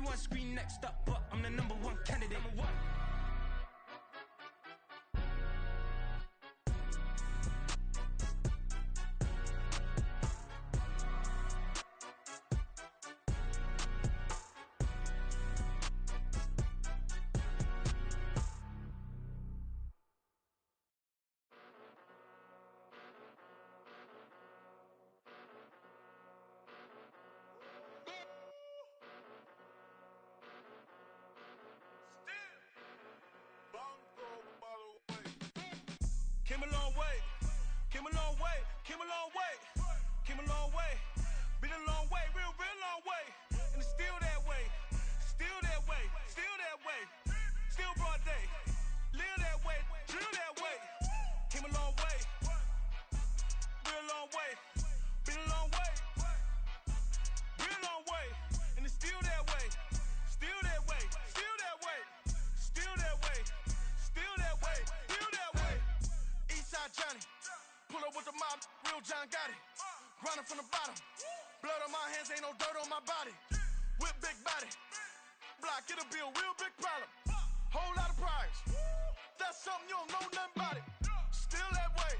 Everyone scream next up, but I'm the number one candidate. Number one. Came a long way, came a long way, came a long way, came a long way. Been a long way, real long way. And it's still that way, still that way, still that way. Still broad day, live that way, drill that way. Came a long way, real long way. Been a long way, real long way. And it's still that way, still that way, still that way, still that way, still that way, still that way. Eastside Johnny, pull up with the mob, real John got it. Grinding from the bottom, blood on my hands, ain't no dirt on my body. Whip big body, block, it'll be a real big problem. Whole lot of priors, that's something you don't know nothing about it. Still that way,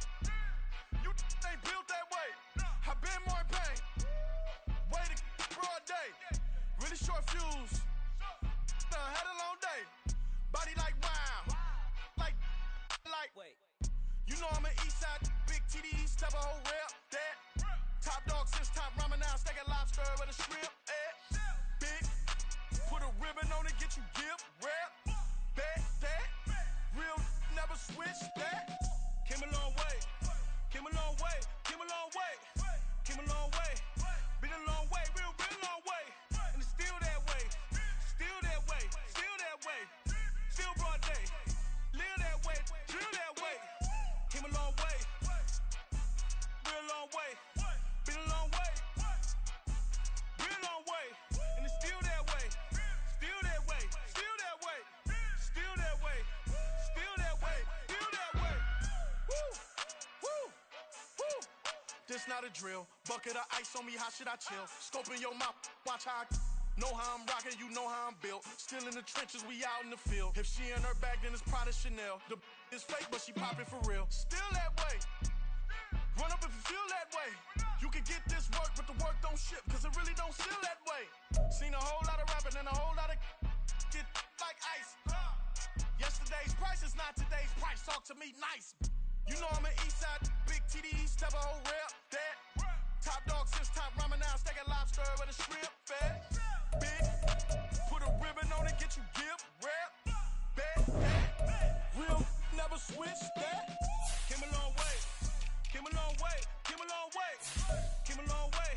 you ain't built that way. I been more in pain, way to broad day. Really short fuse, had a long day. Body like wow, like. Wait. You know I'm an Eastside, big TDE, step a whole rep, that. Top dog since top ramen now, steak a lobster with a shrimp, Big, put a ribbon on it, get you give, rep, bet, that. Real, never switch, that. Came a long way, came a long way, came a long way, came a long way. Been a long way, real long way. And it's still that way, still that way, still that way. Still broad day, live that way, drill that way. Came a long way, real long way. Been a long way, real long way. And it's still that way, still that way, still that way, still that way, still that way, still that way. Woo, woo, woo. This not a drill, bucket of ice on me, how should I chill? Scoping your mouth, watch how I know how I'm rocking, you know how I'm built. Still in the trenches, we out in the field. If she in her bag, then it's Prada Chanel. The is fake, but she poppin' for real. Still that way. Run up if you feel that way. You can get this work, but the work don't ship, cause it really don't feel that way. Seen a whole lot of rapping and a whole lot of get like ice. Yesterday's price is not today's price. Talk to me nice. You know I'm an Eastside, big TDE, step a whole rep, that. Top dog since top ramen now, steak a lobster with a shrimp, fat. Big, put a ribbon on it, get you give, rep, bet, that. Real, never switch, that. Came a long way, came a long way, came a long way, came a long way.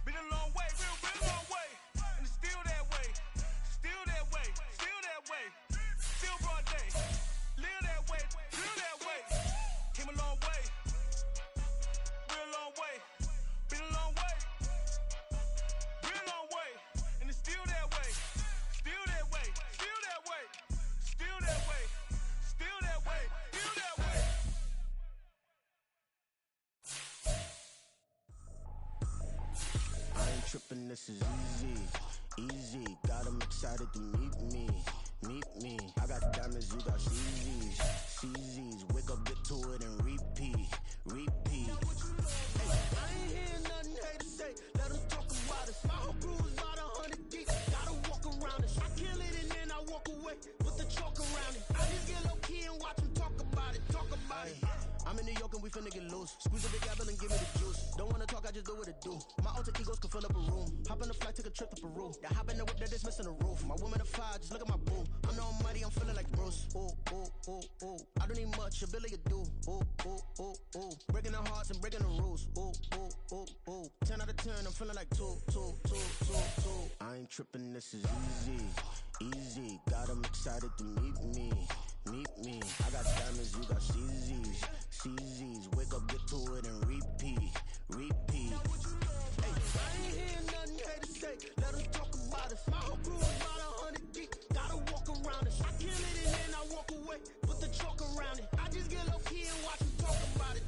Been a long way, real long way. And it's still that way, still that way, still that way. Still broad day, live that way, drill that way. Came a long way, real long way. Been a long way, real long way. And it's still that way, still that way, still that way, still that way, still that way, still that way. I ain't trippin', this is easy, easy. Got 'em excited to meet me. I got diamonds, you got CZs. Wake up, get to it and repeat. Hey, I ain't hear nothing haters say. Let 'em talk about us. My whole crew is about 100 deep. Gotta walk around us. I kill it and then I walk away with the chalk around it. I just get low key and watch 'em talk about it. I'm in New York and we finna get loose. Squeeze a big apple and give me the juice. Don't wanna talk, I just do what it do. My alter egos can fill up a room. Hop on a flight, take a trip to Peru. That hop in the whip that is missing the roof. My woman a fire, just look at my boo. I'm the almighty, I'm feeling like Bruce. Ooh. I don't need much, ability to do. Ooh. Breaking the hearts and breaking the rules. Ooh. 10 out of 10, I'm feeling like two. I ain't tripping, this is easy. Got 'em excited to meet me. I got diamonds, you got CZs. Wake up, get to it and repeat. Hey, I ain't hear nothing haters say. Let 'em talk about us. My whole crew is about 100 deep. Gotta walk around us. I kill it and then I walk away. Put the chalk around it. I just get low key and watch 'em talk about it.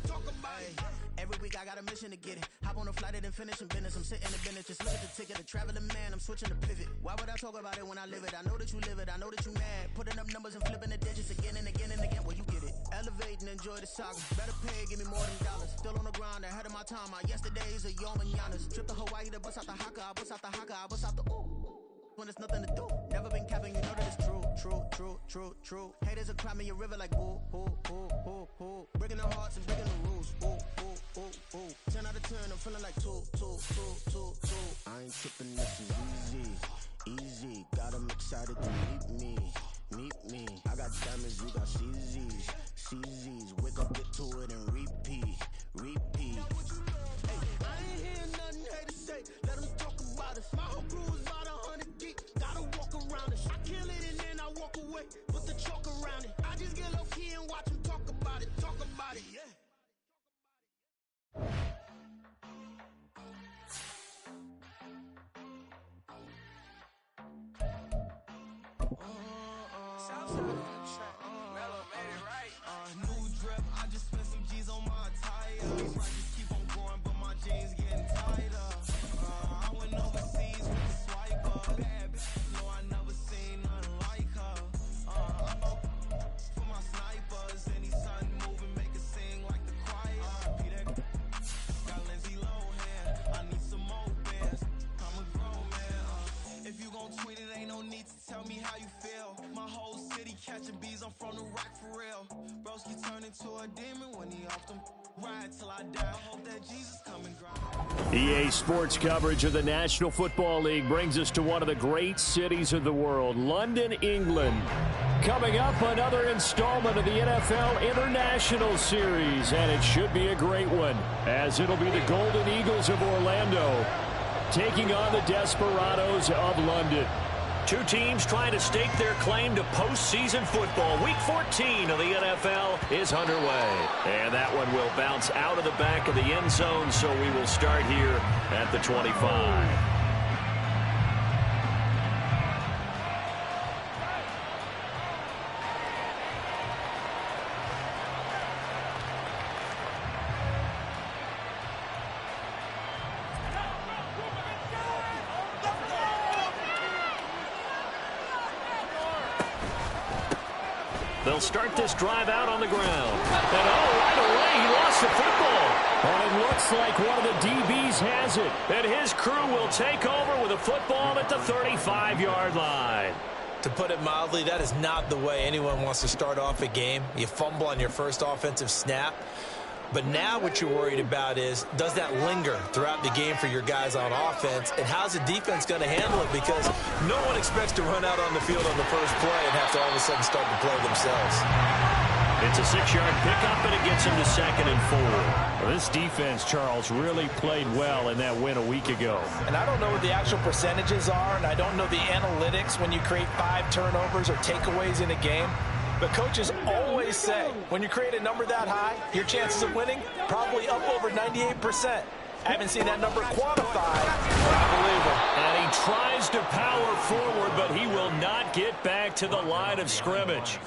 Every week I I got a mission to get it. Hop on a flight and finish in business. I'm sitting in business, just look at the ticket. A traveling man, I'm switching to pivot. Why would I talk about it when I live it? I know that you live it, I know that you mad. Putting up numbers and flipping the digits again and again and again. Well, you get it. Elevate and enjoy the saga. Better pay, give me more than dollars. Still on the grind, ahead of my time. My yesterdays are your mananas. Trip to Hawaii to bust out the haka. I bust out the haka. I bust out the ooh. When there's nothing to do. Never been capping, you know that it's true. Haters will cry me a river like boo, boo, boo, boo, boo. Breaking their hearts and breaking the rules. Ooh, ooh, ooh, ooh. 10 out of 10, I'm feeling like two. I ain't tripping, this is easy. Got them excited to meet me. I got diamonds, you got CZs. Wake up, get to it and repeat. Hey, I ain't hearing nothing haters say. Let them talk about us. My whole crew is about 100 deep. Gotta walk around it. I kill it and then I walk away. Put the chalk around it. I just get low key and watch them talk about it. Yeah. New drip, I just spent some G's on my tires. I just keep on going, but my jeans getting tighter. I went overseas with the swiper. Bad bitch, no, I never seen nothing like her. I'm up for my snipers. Any sun moving, make it sing like the choir. Peter got Lindsay Lohan. I need some more bands. I'm a grown man. If you gon' tweet it, ain't no need to tell me how you feel. My whole city catching bees, I'm from the rock for real. Broski turned into a demon when he off them. Ride till I die. I hope that Jesus come and grind. EA Sports coverage of the National Football League brings us to one of the great cities of the world, London, England. Coming up, another installment of the NFL International Series, and it should be a great one, as it'll be the Golden Eagles of Orlando taking on the Desperados of London. Two teams trying to stake their claim to postseason football. Week 14 of the NFL is underway. And that one will bounce out of the back of the end zone, so we will start here at the 25. They'll start this drive out on the ground. And right away, he lost the football. And it looks like one of the DBs has it. And his crew will take over with a football at the 35-yard line. To put it mildly, that is not the way anyone wants to start off a game. You fumble on your first offensive snap. But now what you're worried about is, does that linger throughout the game for your guys on offense? And how's the defense going to handle it? Because no one expects to run out on the field on the first play and have to all of a sudden start to play themselves. It's a 6-yard pickup, and it gets him to 2nd and 4. Well, this defense, Charles, really played well in that win a week ago. And I don't know what the actual percentages are, and I don't know the analytics when you create 5 turnovers or takeaways in a game. But coaches always say, when you create a number that high, your chances of winning probably up over 98%. I haven't seen that number quantified, but I believe it. And he tries to power forward, but he will not get back to the line of scrimmage.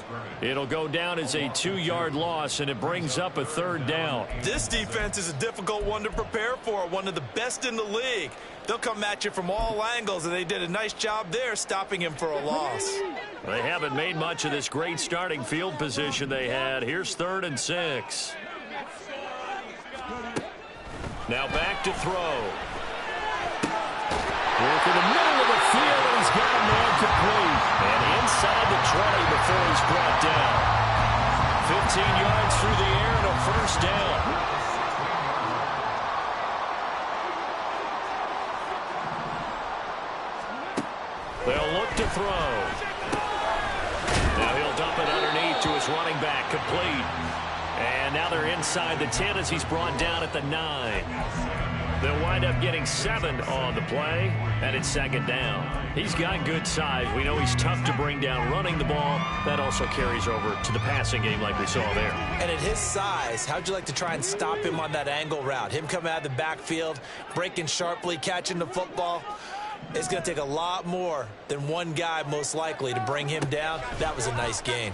It'll go down as a 2-yard loss, and it brings up a 3rd down. This defense is a difficult one to prepare for, one of the best in the league. They'll come at you from all angles, and they did a nice job there stopping him for a loss. They haven't made much of this great starting field position they had. Here's 3rd and 6. Now back to throw. Work in the middle of the field, and he's got a man complete. And inside the 20 before he's brought down. 15 yards through the air and a 1st down. They'll look to throw. Now he'll dump it underneath to his running back, complete. And now they're inside the 10 as he's brought down at the 9. They'll wind up getting 7 on the play, and it's 2nd down. He's got good size. We know he's tough to bring down running the ball. That also carries over to the passing game like we saw there. And at his size, how'd you like to try and stop him on that angle route? Him coming out of the backfield, breaking sharply, catching the football. It's going to take a lot more than one guy, most likely, to bring him down. That was a nice gain.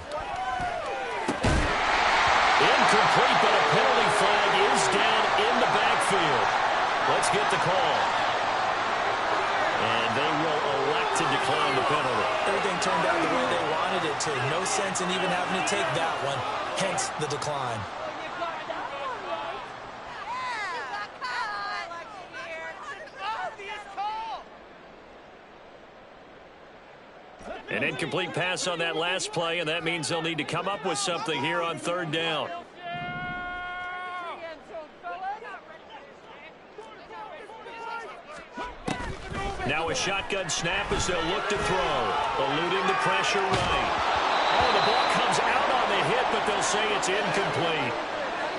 Incomplete, but a penalty flag is down in the backfield. field. Let's get the call. And they will elect to decline the penalty. Everything turned out the way they wanted it to. No sense in even having to take that one, hence the decline. An incomplete pass on that last play, and that means they'll need to come up with something here on third down. Now a shotgun snap as they'll look to throw. Eluding the pressure right. Oh, the ball comes out on the hit, but they'll say it's incomplete.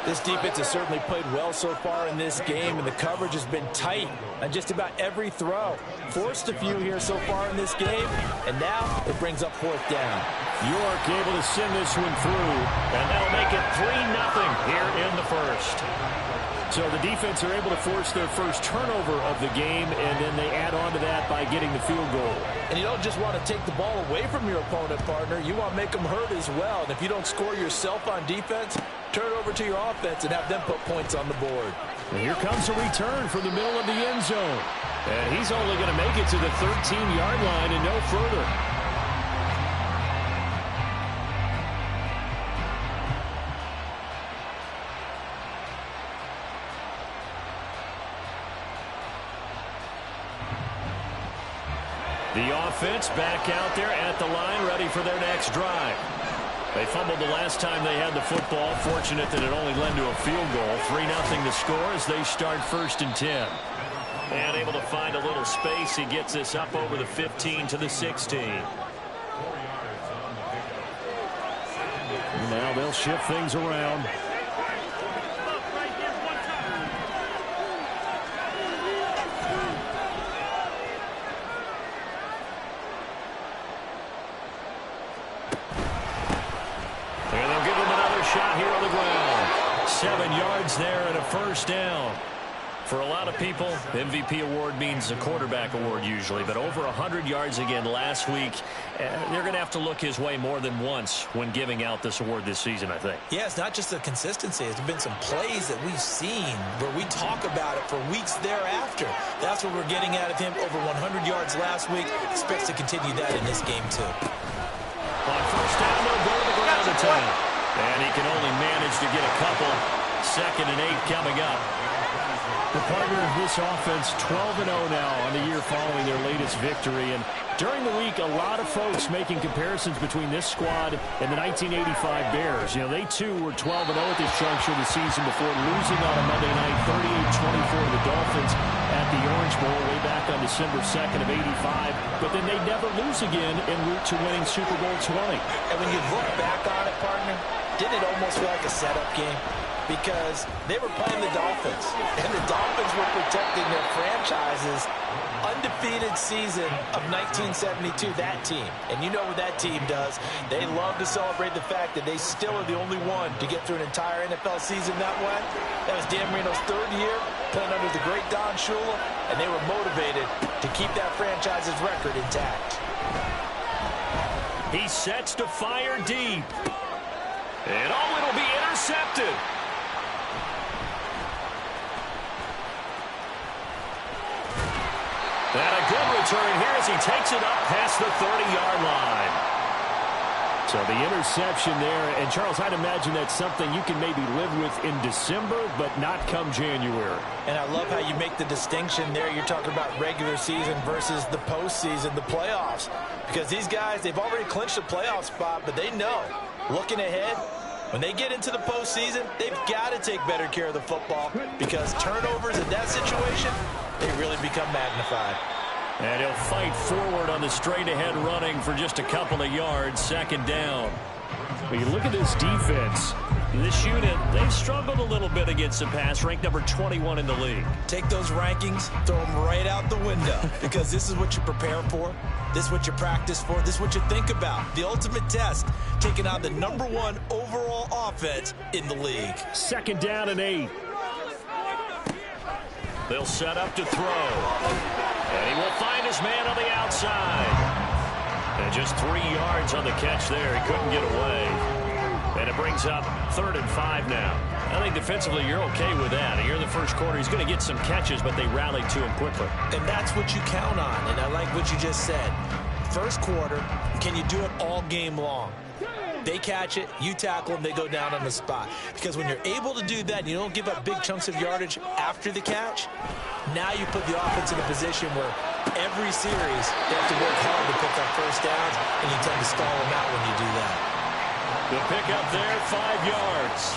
This defense has certainly played well so far in this game, and the coverage has been tight on just about every throw. Forced a few here so far in this game, and now it brings up fourth down. York able to send this one through. And that'll make it 3-0 here in the first. So the defense are able to force their first turnover of the game, and then they add on to that by getting the field goal. And you don't just want to take the ball away from your opponent, partner. You want to make them hurt as well. And if you don't score yourself on defense, turn it over to your offense and have them put points on the board. And here comes a return from the middle of the end zone. And he's only going to make it to the 13-yard line and no further. The offense back out there at the line, ready for their next drive. They fumbled the last time they had the football. Fortunate that it only led to a field goal. 3-0 the score as they start 1st and 10. And able to find a little space. He gets this up over the 15 to the 16. Now they'll shift things around. Shot here on the ground. 7 yards there and a first down. For a lot of people, MVP award means a quarterback award usually, but over 100 yards again last week. They're going to have to look his way more than once when giving out this award this season, I think. Yeah, it's not just the consistency. There's been some plays that we've seen where we talk about it for weeks thereafter. That's what we're getting out of him. Over 100 yards last week. Expects to continue that in this game, too. On first down, they'll go to the ground attack. And he can only manage to get a couple. 2nd and 8 coming up. The partner of this offense, 12-0 now on the year following their latest victory. And during the week, a lot of folks making comparisons between this squad and the 1985 Bears. You know, they too were 12-0 at this juncture of the season before losing on a Monday night 38-24 to the Dolphins at the Orange Bowl way back on December 2nd of 85. But then they never lose again en route to winning Super Bowl 20. And when you look back on it, partner, didn't it almost feel like a setup game? Because they were playing the Dolphins, and the Dolphins were protecting their franchise's undefeated season of 1972, that team. And you know what that team does. They love to celebrate the fact that they still are the only one to get through an entire NFL season that way. That was Dan Marino's 3rd year, playing under the great Don Shula, and they were motivated to keep that franchise's record intact. He sets to fire deep. And it'll be intercepted. And a good return here as he takes it up past the 30-yard line. So the interception there. And, Charles, I'd imagine that's something you can maybe live with in December, but not come January. And I love how you make the distinction there. You're talking about regular season versus the postseason, the playoffs. Because these guys, they've already clinched a playoff spot, but they know, looking ahead, when they get into the postseason, they've got to take better care of the football because turnovers in that situation, they really become magnified. And he'll fight forward on the straight-ahead running for just a couple of yards. 2nd down. When you look at this defense, this unit, they've struggled a little bit against the pass, ranked number 21 in the league. Take those rankings, throw them right out the window because this is what you prepare for. This is what you practice for. This is what you think about. The ultimate test, taking on the #1 overall offense in the league. 2nd down and 8. They'll set up to throw. And he will find his man on the outside. And just 3 yards on the catch there. He couldn't get away. And it brings up 3rd and 5 now. I think defensively you're okay with that. Here in the first quarter, he's going to get some catches, but they rallied to him quickly. And that's what you count on, and I like what you just said. First quarter, can you do it all game long? They catch it, you tackle them, they go down on the spot. Because when you're able to do that, and you don't give up big chunks of yardage after the catch, now you put the offense in a position where every series they have to work hard to pick up first downs, and you tend to stall them out when you do that. The pickup there, 5 yards.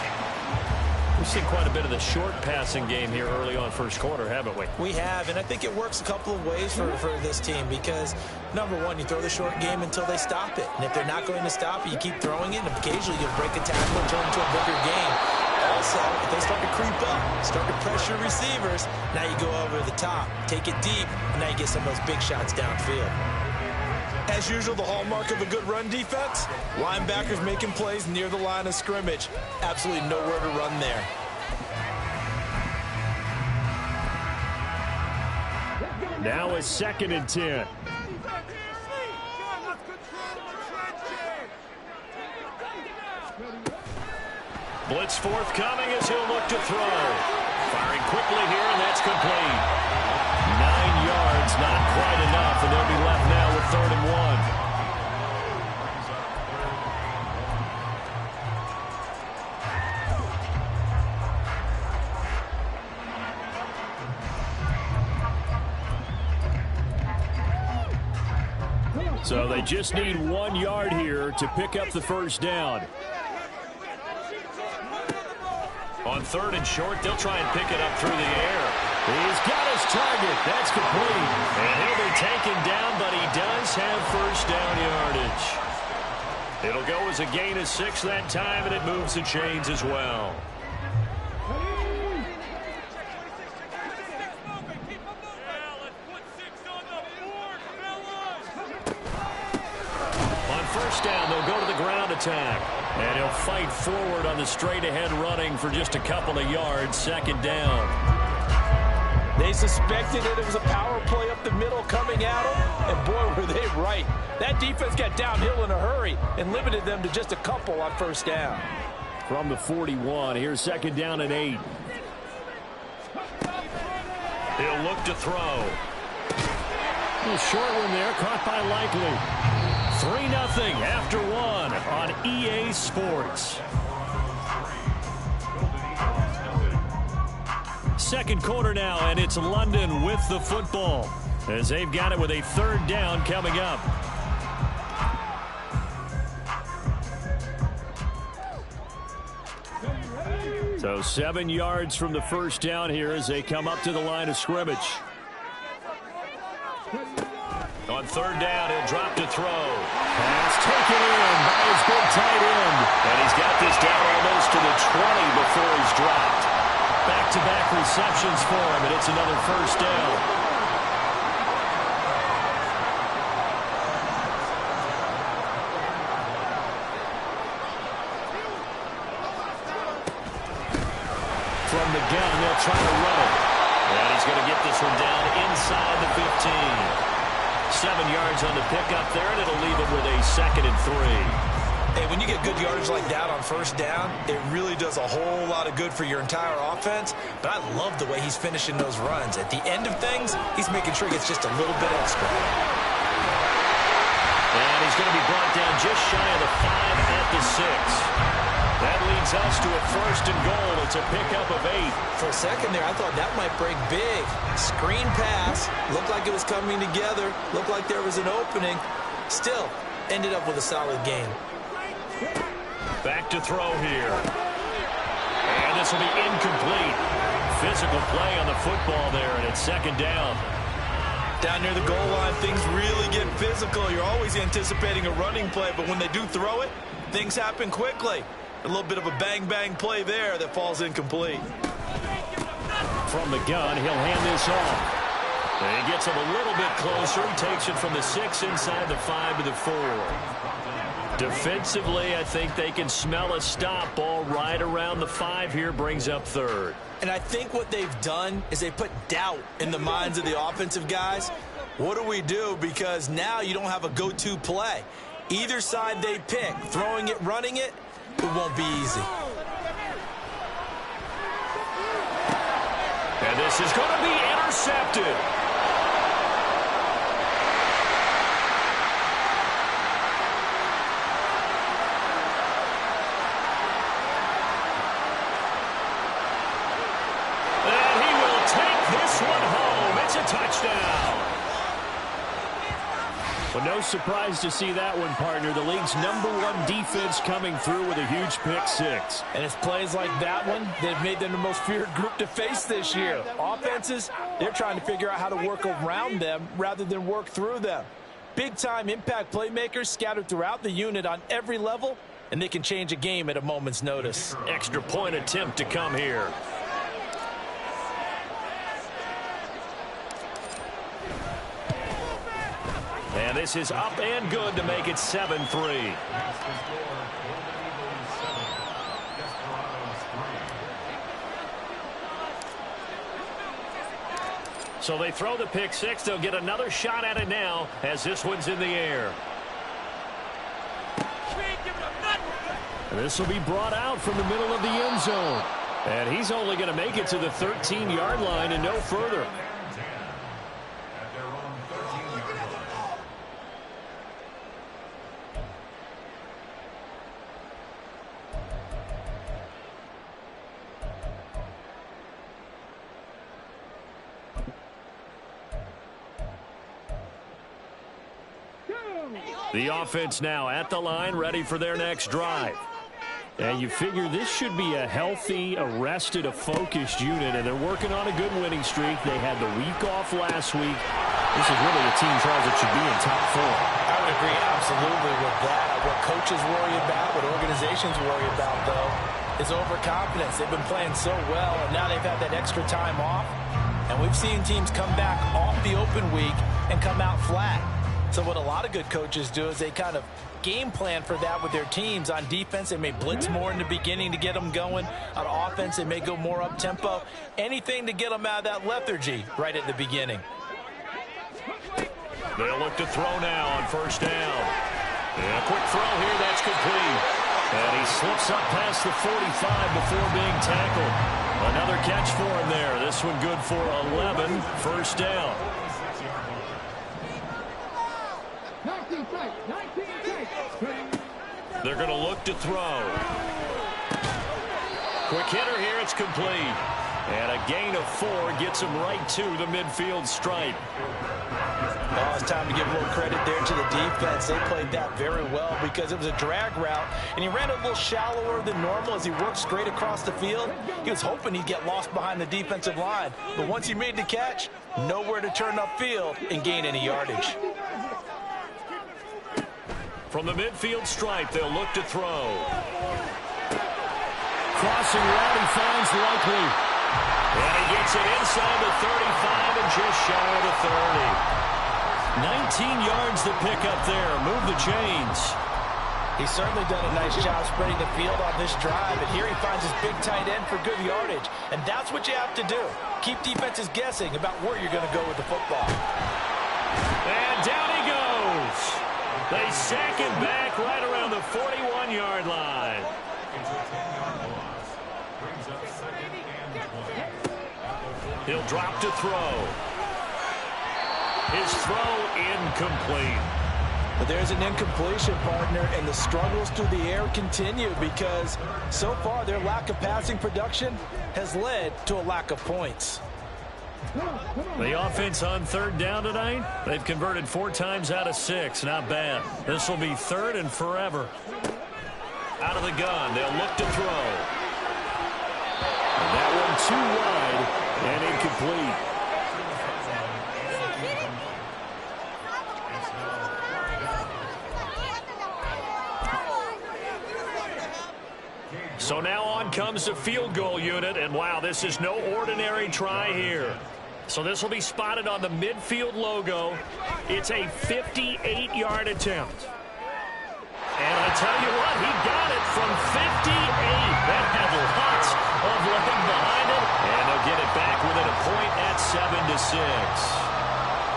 We've seen quite a bit of the short passing game here early on first quarter, haven't we? We have, and I think it works a couple of ways for this team because, number one, you throw the short game until they stop it. And if they're not going to stop it, you keep throwing it, and occasionally you'll break a tackle and turn it into a bigger game. Also, if they start to creep up, start to pressure receivers, now you go over the top, take it deep, and now you get some of those big shots downfield. As usual, the hallmark of a good run defense, linebackers making plays near the line of scrimmage. Absolutely nowhere to run there. Now a 2nd and 10. Blitz forthcoming as he'll look to throw. Firing quickly here, and that's complete. 9 yards, not quite enough, and they'll be left now with 3rd and 1. So they just need 1 yard here to pick up the first down. On 3rd and short, they'll try and pick it up through the air. He's got his target. That's complete. And he'll be taken down, but he does have first down yardage. It'll go as a gain of 6 that time, and it moves the chains as well. On first down, they'll go to the ground attack. And he'll fight forward on the straight-ahead running for just a couple of yards. 2nd down. They suspected it was a power play up the middle coming at them, and boy, were they right. That defense got downhill in a hurry and limited them to just a couple on first down. From the 41, here's 2nd down and 8. He'll look to throw. A short one there, caught by Likely. 3-0 after 1 on EA Sports. Second quarter now, and it's London with the football as they've got it with a 3rd down coming up. So 7 yards from the first down here as they come up to the line of scrimmage. On 3rd down, he'll drop to throw. Pass taken in by his big tight end. And he's got this down almost to the 20 before he's dropped. Back-to-back receptions for him, and it's another first down. From the gun, they'll try to run it. And he's going to get this one down inside the 15. 7 yards on the pickup there, and it'll leave him with a 2nd and 3. Hey, when you get good yardage like that on first down, it really does a whole lot of good for your entire offense. But I love the way he's finishing those runs. At the end of things, he's making sure he gets just a little bit extra. And he's going to be brought down just shy of the 5 at the 6. That leads us to a 1st and goal. It's a pickup of 8. For a second there, I thought that might break big. Screen pass. Looked like it was coming together. Looked like there was an opening. Still, ended up with a solid game. Back to throw here. And this will be incomplete. Physical play on the football there, and it's 2nd down. Down near the goal line, things really get physical. You're always anticipating a running play, but when they do throw it, things happen quickly. A little bit of a bang-bang play there that falls incomplete. From the gun, he'll hand this off. And he gets him a little bit closer. He takes it from the 6 inside the 5 to the 4. Defensively, I think they can smell a stop ball right around the 5 here, brings up 3rd. And I think what they've done is they put doubt in the minds of the offensive guys. What do we do? Because now you don't have a go-to play. Either side they pick, throwing it, running it, it won't be easy. And this is going to be intercepted. And he will take this one home. It's a touchdown. Well, no surprise to see that one, partner. The league's #1 defense coming through with a huge pick-6. And it's plays like that one that have made them the most feared group to face this year. Offenses, they're trying to figure out how to work around them rather than work through them. Big-time impact playmakers scattered throughout the unit on every level, and they can change a game at a moment's notice. Extra point attempt to come here. And this is up and good to make it 7-3. So they throw the pick-6. They'll get another shot at it now as this one's in the air. And this will be brought out from the middle of the end zone. And he's only going to make it to the 13-yard line and no further. The offense now at the line, ready for their next drive. And you figure this should be a healthy, a focused unit, and they're working on a good winning streak. They had the week off last week. This is really a team, Charles, that should be in top 4. I would agree absolutely with that. What coaches worry about, what organizations worry about, though, is overconfidence. They've been playing so well, and now they've had that extra time off. And we've seen teams come back off the open week and come out flat. So what a lot of good coaches do is they kind of game plan for that with their teams. On defense, they may blitz more in the beginning to get them going. On offense, they may go more up-tempo. Anything to get them out of that lethargy right at the beginning. They'll look to throw now on first down. And a quick throw here, that's complete. And he slips up past the 45 before being tackled. Another catch for him there. This one good for 11, first down. They're going to look to throw. Quick hitter here, it's complete. And a gain of 4 gets him right to the midfield stripe. Oh, it's time to give a little credit there to the defense. They played that very well because it was a drag route, and he ran a little shallower than normal as he worked straight across the field. He was hoping he'd get lost behind the defensive line, but once he made the catch, nowhere to turn upfield and gain any yardage. From the midfield stripe, they'll look to throw. Crossing route, he finds Likely. And he gets it inside the 35 and just shy of the 30. 19 yards to pick up there. Move the chains. He's certainly done a nice job spreading the field on this drive, and here he finds his big tight end for good yardage. And that's what you have to do. Keep defenses guessing about where you're going to go with the football. And down he goes. They sack him back right around the 41-yard line. He'll drop to throw. His throw incomplete. But there's an incompletion, partner, and the struggles through the air continue because so far their lack of passing production has led to a lack of points. The offense on third down tonight, they've converted 4 times out of 6. Not bad. This will be third and forever. Out of the gun, they'll look to throw. And that one too wide and incomplete. So now on comes the field goal unit, and wow, this is no ordinary try here. So this will be spotted on the midfield logo. It's a 58-yard attempt. And I tell you what, he got it from 58. That had lots of leg behind it, and they'll get it back within a point at 7-6.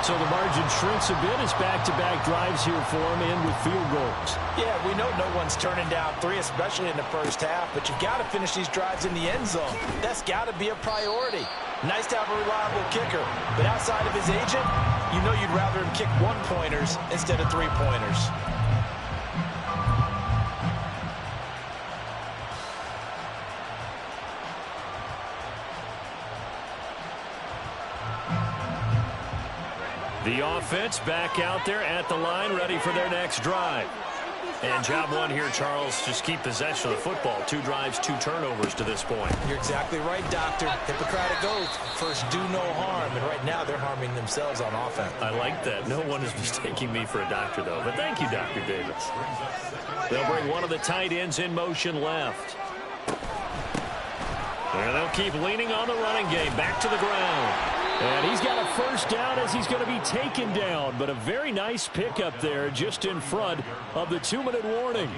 So the margin shrinks a bit as back-to-back drives here for him and with field goals. Yeah, we know no one's turning down 3, especially in the first half, but you've got to finish these drives in the end zone. That's got to be a priority. Nice to have a reliable kicker, but outside of his agent, you know you'd rather him kick one-pointers instead of three-pointers. The offense back out there at the line, ready for their next drive. And job one here, Charles, just keep possession of the football. 2 drives, 2 turnovers to this point. You're exactly right, Doctor. Hippocratic oath. First, do no harm. And right now, they're harming themselves on offense. I like that. No one is mistaking me for a doctor, though. But thank you, Dr. Davis. They'll bring one of the tight ends in motion left. And they'll keep leaning on the running game. Back to the ground. And he's got a first down as he's going to be taken down. But a very nice pickup there just in front of the 2-minute warning.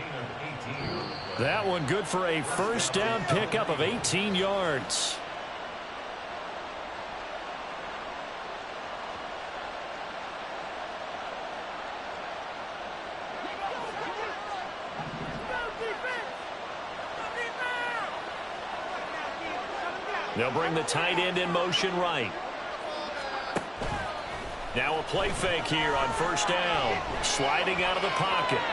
That one good for a first down pickup of 18 yards. They'll bring the tight end in motion right. Now a play fake here on first down. Sliding out of the pocket.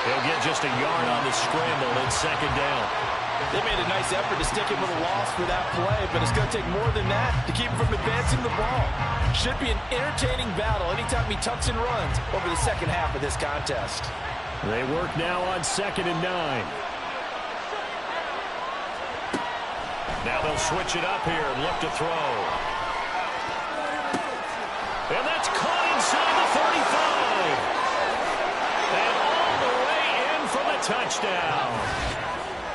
He'll get just a yard on the scramble in second down. They made a nice effort to stick him with a loss for that play, but it's going to take more than that to keep him from advancing the ball. Should be an entertaining battle anytime he tucks and runs over the second half of this contest. They work now on 2nd and 9. Now they'll switch it up here and look to throw. And that's caught inside the 35. And all the way in for the touchdown.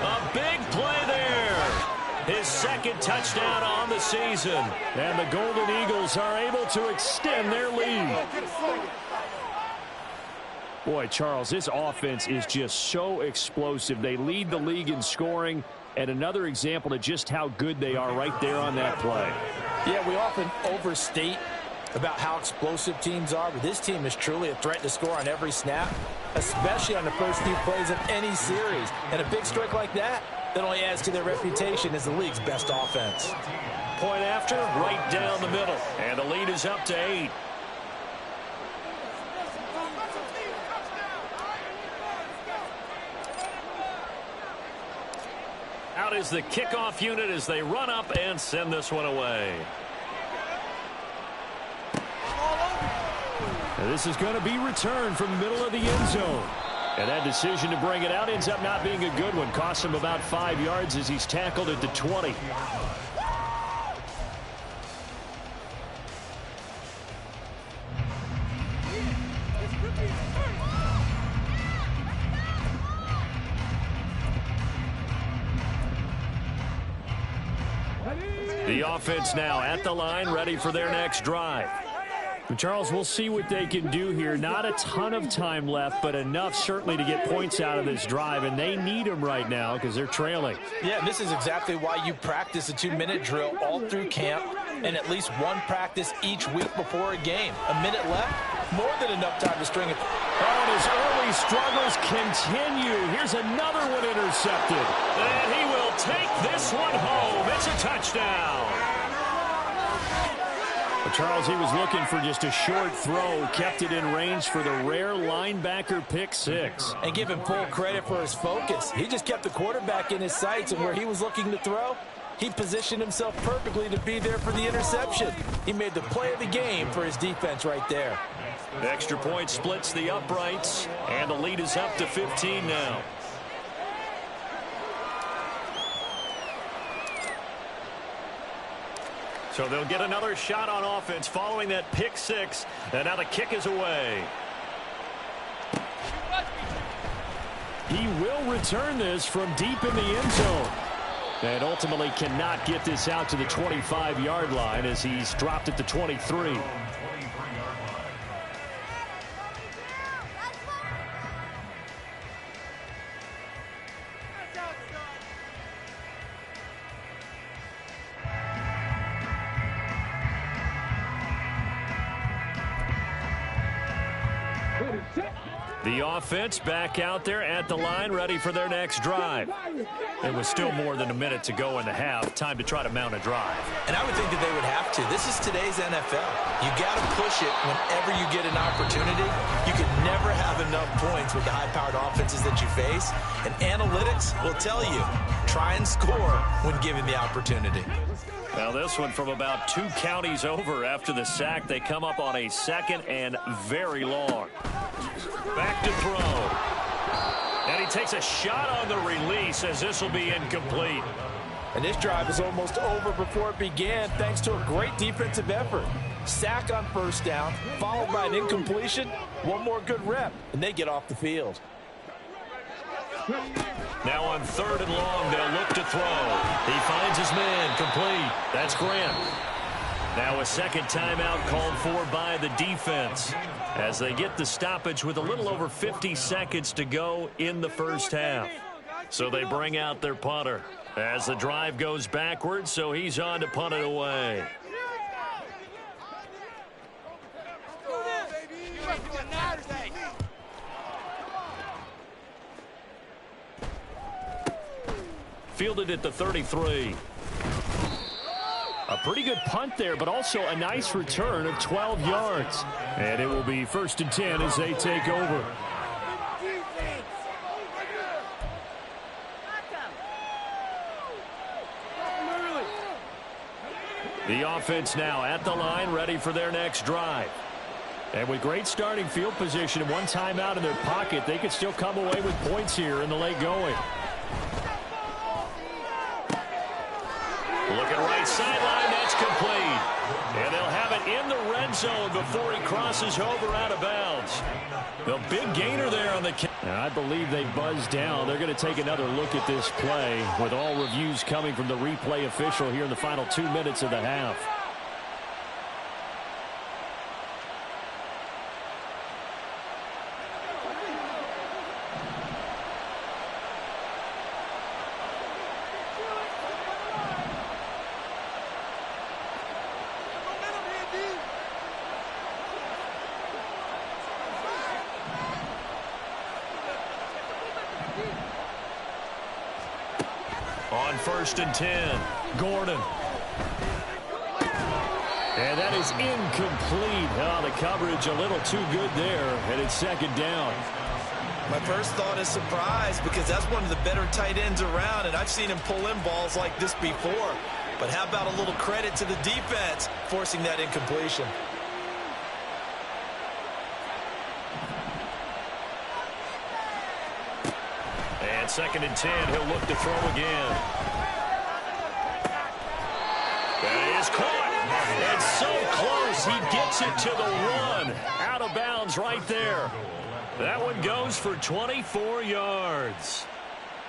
A big play there. His second touchdown on the season. And the Golden Eagles are able to extend their lead. Boy, Charles, this offense is just so explosive. They lead the league in scoring. And another example of just how good they are right there on that play. Yeah, we often overstate about how explosive teams are, but this team is truly a threat to score on every snap, especially on the first few plays of any series. And a big strike like that only adds to their reputation as the league's best offense. Point after, right down the middle. And the lead is up to 8. Out is the kickoff unit as they run up and send this one away. And this is going to be returned from the middle of the end zone. And that decision to bring it out ends up not being a good one. Costs him about 5 yards as he's tackled at the 20. The offense now at the line, ready for their next drive. Charles, we'll see what they can do here. Not a ton of time left, but enough certainly to get points out of this drive, and they need them right now because they're trailing. Yeah, this is exactly why you practice a 2-minute drill all through camp and at least one practice each week before a game. A minute left, more than enough time to string it. Oh, and his early struggles continue. Here's another one intercepted. And he will take this one home. It's a touchdown. Charles, he was looking for just a short throw, kept it in range for the rare linebacker pick 6. And give him full credit for his focus. He just kept the quarterback in his sights, and where he was looking to throw, he positioned himself perfectly to be there for the interception. He made the play of the game for his defense right there. The extra point splits the uprights, and the lead is up to 15 now. So they'll get another shot on offense following that pick 6. And now the kick is away. He will return this from deep in the end zone. And ultimately cannot get this out to the 25-yard line as he's dropped at the 23. The offense back out there at the line, ready for their next drive. It was still more than a minute to go in the half. Time to try to mount a drive. And I would think that they would have to. This is today's NFL. You got to push it whenever you get an opportunity. You can never have enough points with the high-powered offenses that you face. And analytics will tell you, try and score when given the opportunity. Now this one from about 2 counties over after the sack. They come up on a 2nd and very long. Back to throw. And he takes a shot on the release as this will be incomplete. And this drive is almost over before it began thanks to a great defensive effort. Sack on first down, followed by an incompletion. One more good rep, and they get off the field. Now on 3rd and long, they'll look to throw. He finds his man, complete. That's Grant. Now a second timeout called for by the defense as they get the stoppage with a little over 50 seconds to go in the first half. So they bring out their punter as the drive goes backwards, so he's on to punt it away. Fielded at the 33. A pretty good punt there, but also a nice return of 12 yards. And it will be 1st and 10 as they take over. The offense now at the line, ready for their next drive. And with great starting field position and one timeout in their pocket, they could still come away with points here in the late going. Looking right sideline, that's complete. And they'll have it in the red zone before he crosses over out of bounds. The big gainer there on the kick. I believe they buzzed down. They're going to take another look at this play with all reviews coming from the replay official here in the final 2 minutes of the half. On 1st and 10, Gordon. And that is incomplete. Oh, the coverage a little too good there, and it's 2nd down. My first thought is surprise because that's one of the better tight ends around, and I've seen him pull in balls like this before. But how about a little credit to the defense forcing that incompletion? And 2nd and 10, he'll look to throw again. That is caught. It's so close. He gets it to the 1. Out of bounds right there. That one goes for 24 yards.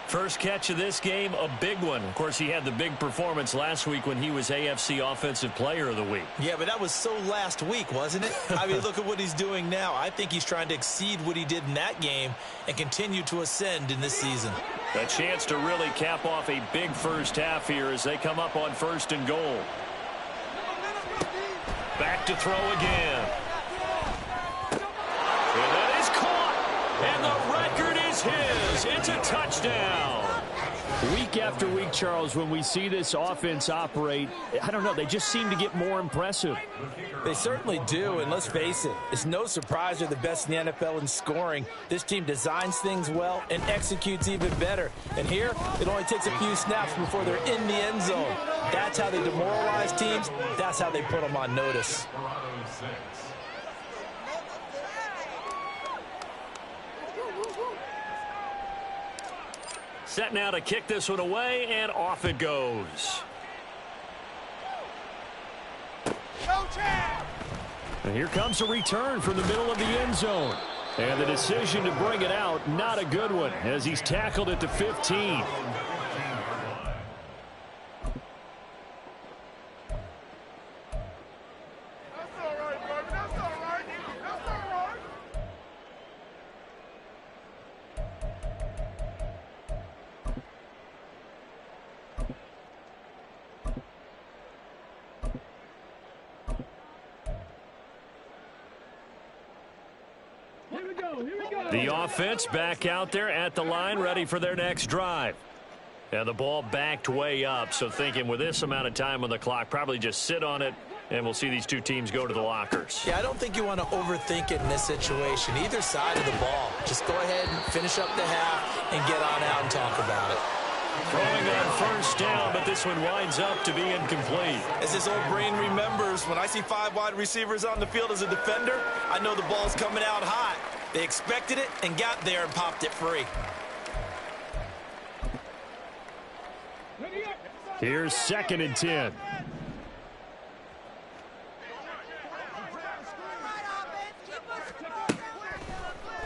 First catch of this game, a big one. Of course, he had the big performance last week when he was AFC Offensive Player of the Week. Yeah, but that was so last week, wasn't it? I mean, look at what he's doing now. I think he's trying to exceed what he did in that game and continue to ascend in this season. A chance to really cap off a big first half here as they come up on 1st and goal. Back to throw again. And that is caught. And the record is his. It's a touchdown. Week after week, Charles, when we see this offense operate, I don't know, they just seem to get more impressive. They certainly do, and let's face it, it's no surprise they're the best in the NFL in scoring. This team designs things well and executes even better. And here, it only takes a few snaps before they're in the end zone. That's how they demoralize teams. That's how they put them on notice. Set now to kick this one away, and off it goes. And here comes a return from the middle of the end zone. And the decision to bring it out, not a good one, as he's tackled at the 15. The offense back out there at the line, ready for their next drive. And the ball backed way up, so thinking with this amount of time on the clock, probably just sit on it, and we'll see these two teams go to the lockers. Yeah, I don't think you want to overthink it in this situation. Either side of the ball. Just go ahead and finish up the half and get on out and talk about it. Throwing on first down, but this one winds up to be incomplete. As this old brain remembers, when I see 5 wide receivers on the field as a defender, I know the ball's coming out hot. They expected it and got there and popped it free. Here's 2nd and 10.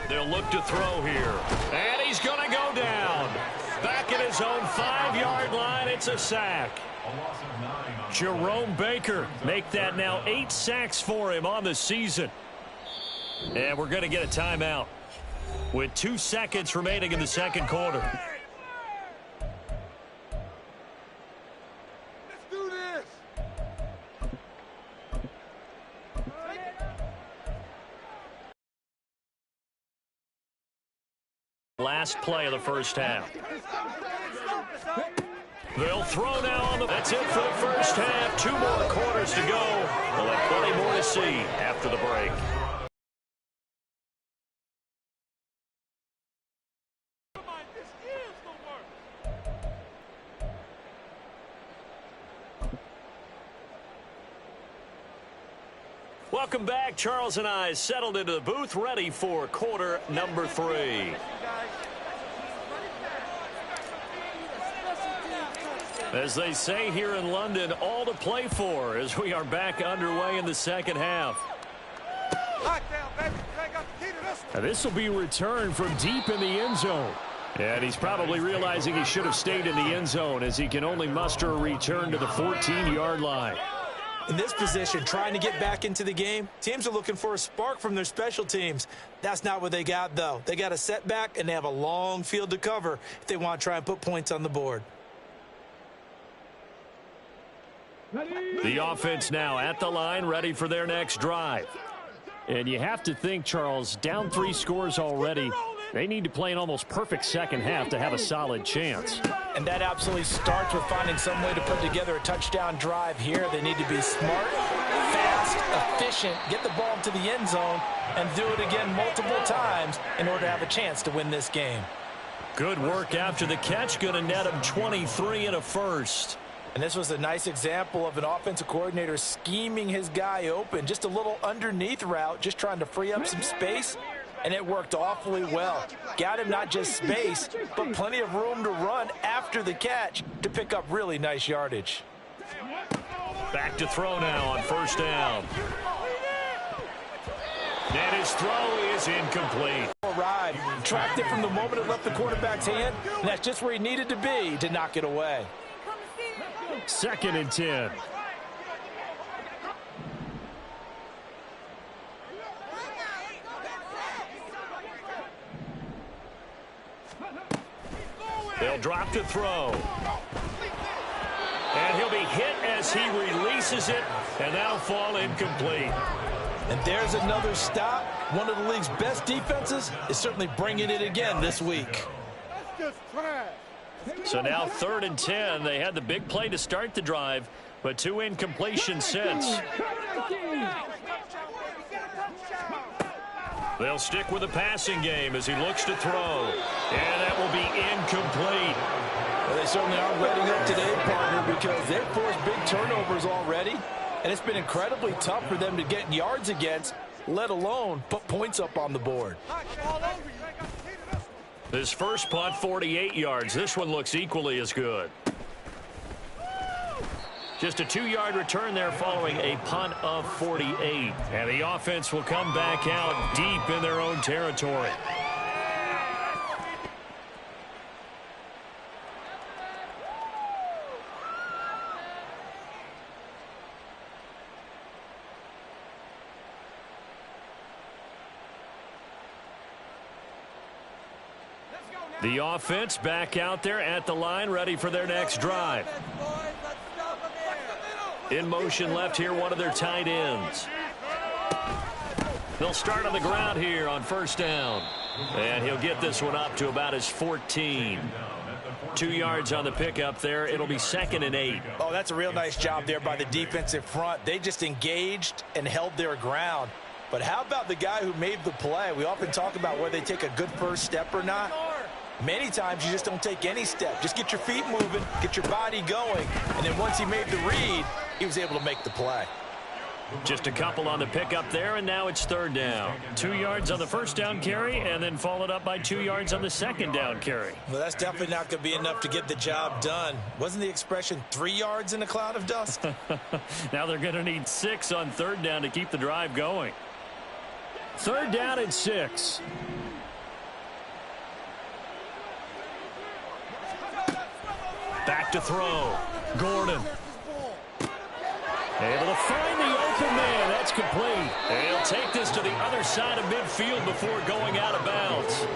They'll look to throw here. And he's going to go down. Back at his own 5-yard line, it's a sack. Jerome Baker, make that now 8 sacks for him on the season. And we're going to get a timeout with 2 seconds remaining in the second quarter. Let's do this. Last play of the first half. They'll throw now on the... That's it for the first half. 2 more quarters to go. We'll have plenty more to see after the break. Welcome back. Charles and I settled into the booth, ready for quarter number 3. As they say here in London, all to play for as we are back underway in the second half. And this will be returned from deep in the end zone. And he's probably realizing he should have stayed in the end zone as he can only muster a return to the 14-yard line. In this position, trying to get back into the game, teams are looking for a spark from their special teams. That's not what they got, though. They got a setback, and they have a long field to cover if they want to try and put points on the board. The offense now at the line, ready for their next drive. And you have to think, Charles, down 3 scores already. They need to play an almost perfect second half to have a solid chance. And that absolutely starts with finding some way to put together a touchdown drive here. They need to be smart, fast, efficient, get the ball to the end zone, and do it again multiple times in order to have a chance to win this game. Good work after the catch. Going to net him 23 and a first. And this was a nice example of an offensive coordinator scheming his guy open. Just a little underneath route, just trying to free up some space. And it worked awfully well. Got him not just space, but plenty of room to run after the catch to pick up really nice yardage. Back to throw now on first down. And his throw is incomplete. Ride. Tracked it from the moment it left the quarterback's hand, and that's just where he needed to be to knock it away. 2nd and 10. They'll drop to throw. And he'll be hit as he releases it, and that'll fall incomplete. And there's another stop. One of the league's best defenses is certainly bringing it again this week. That's just trash. So now 3rd and 10. They had the big play to start the drive, but 2 incompletions since. They'll stick with the passing game as he looks to throw. And that will be incomplete. Well, they certainly aren't letting up today, partner, because they've forced big turnovers already. And it's been incredibly tough for them to get yards against, let alone put points up on the board. This first punt, 48 yards. This one looks equally as good. Just a 2-yard return there following a punt of 48. And the offense will come back out deep in their own territory. The offense back out there at the line, ready for their next drive. In motion left here, one of their tight ends. They'll start on the ground here on first down. And he'll get this one up to about his 14. 2 yards on the pickup there. It'll be 2nd and 8. Oh, that's a real nice job there by the defensive front. They just engaged and held their ground. But how about the guy who made the play? We often talk about whether they take a good first step or not. Many times you just don't take any step. Just get your feet moving, get your body going, and then once he made the read, he was able to make the play. Just a couple on the pickup there, and now it's 3rd down. 2 yards on the first down carry, and then followed up by 2 yards on the 2nd down carry. Well, that's definitely not going to be enough to get the job done. Wasn't the expression 3 yards in a cloud of dust? Now they're going to need 6 on 3rd down to keep the drive going. 3rd down and 6. Back to throw. Gordon. Able to find the open man. That's complete. And he'll take this to the other side of midfield before going out of bounds.